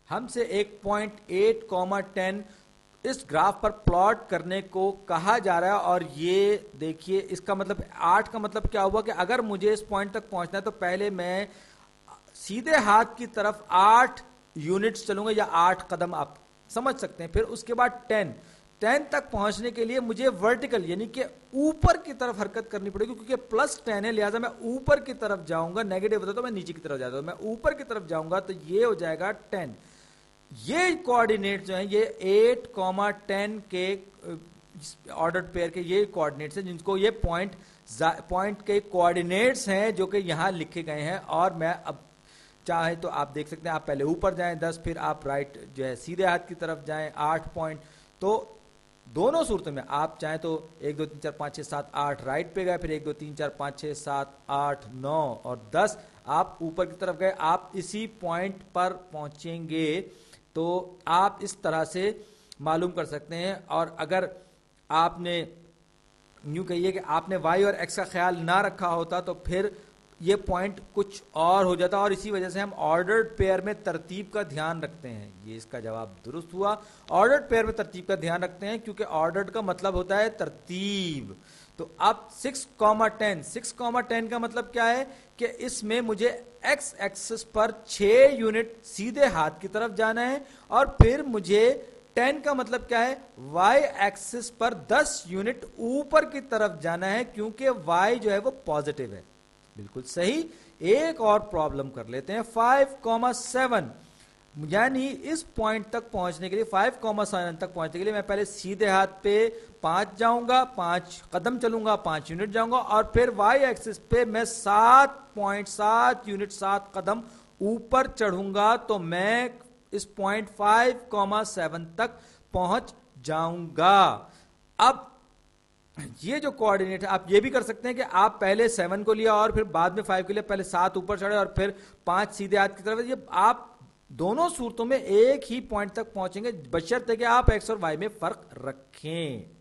हमसे एक पॉइंट 8,10 इस ग्राफ पर प्लॉट करने को कहा जा रहा है। और ये देखिए इसका मतलब 8 का मतलब क्या हुआ कि अगर मुझे इस पॉइंट तक पहुंचना है तो पहले मैं सीधे हाथ की तरफ 8 यूनिट्स चलूंगा या 8 कदम आप समझ सकते हैं। फिर उसके बाद 10 तक पहुंचने के लिए मुझे वर्टिकल यानी कि ऊपर की तरफ हरकत करनी पड़ेगी, क्योंकि +10 है, लिहाजा मैं ऊपर की तरफ जाऊंगा। नेगेटिव होता तो मैं नीचे की तरफ जाता हूं, मैं ऊपर की तरफ जाऊंगा तो ये हो जाएगा 10। ये कोऑर्डिनेट जो है ये 8,10 के ऑर्डर्ड पेयर के ये कोऑर्डिनेट्स हैं, जिनको ये पॉइंट के कोऑर्डिनेट्स हैं जो कि यहां लिखे गए हैं। और मैं अब चाहे तो आप देख सकते हैं, आप पहले ऊपर जाएं 10, फिर आप राइट जो है सीधे हाथ की तरफ जाएं 8 पॉइंट। तो दोनों सूरतों में आप चाहें तो 1 2 3 4 5 6 7 8 राइट पे गए, फिर 1 2 3 4 5 6 7 8 9 और 10 आप यूपर की तरफ गए, आप इसी पॉइंट पर पहुंचेंगे। तो आप इस तरह से मालूम कर सकते हैं। और अगर आपने यूं कहिए कि आपने वाई और एक्स का ख्याल ना रखा होता तो फिर ये पॉइंट कुछ और हो जाता। और इसी वजह से हम ऑर्डर्ड पेयर में तरतीब का ध्यान रखते हैं। ये इसका जवाब दुरुस्त हुआ। ऑर्डर्ड पेयर में तरतीब का ध्यान रखते हैं क्योंकि ऑर्डर्ड का मतलब होता है तरतीब। तो अब 6,10 का मतलब क्या है कि इसमें मुझे एक्स एक्सिस पर 6 यूनिट सीधे हाथ की तरफ जाना है, और फिर मुझे 10 का मतलब क्या है, वाई एक्सिस पर 10 यूनिट ऊपर की तरफ जाना है, क्योंकि वाई जो है वो पॉजिटिव है। बिल्कुल सही। एक और प्रॉब्लम कर लेते हैं 5,7, यानी इस पॉइंट तक पहुंचने के लिए 5,7 तक पहुंचने के लिए मैं पहले सीधे हाथ पे 5 जाऊंगा, 5 कदम चलूंगा, 5 यूनिट जाऊंगा, और फिर वाई एक्सिस पे मैं 7 यूनिट 7 कदम ऊपर चढ़ूंगा। तो मैं इस पॉइंट 5,7 तक पहुंच जाऊंगा। अब ये जो कोऑर्डिनेट है आप ये भी कर सकते हैं कि आप पहले 7 को लिया और फिर बाद में 5 के लिए पहले 7 ऊपर चढ़े और फिर 5 सीधे हाथ की तरफ। ये आप दोनों सूरतों में एक ही पॉइंट तक पहुंचेंगे, बशर्ते कि आप एक्स और वाई में फर्क रखें।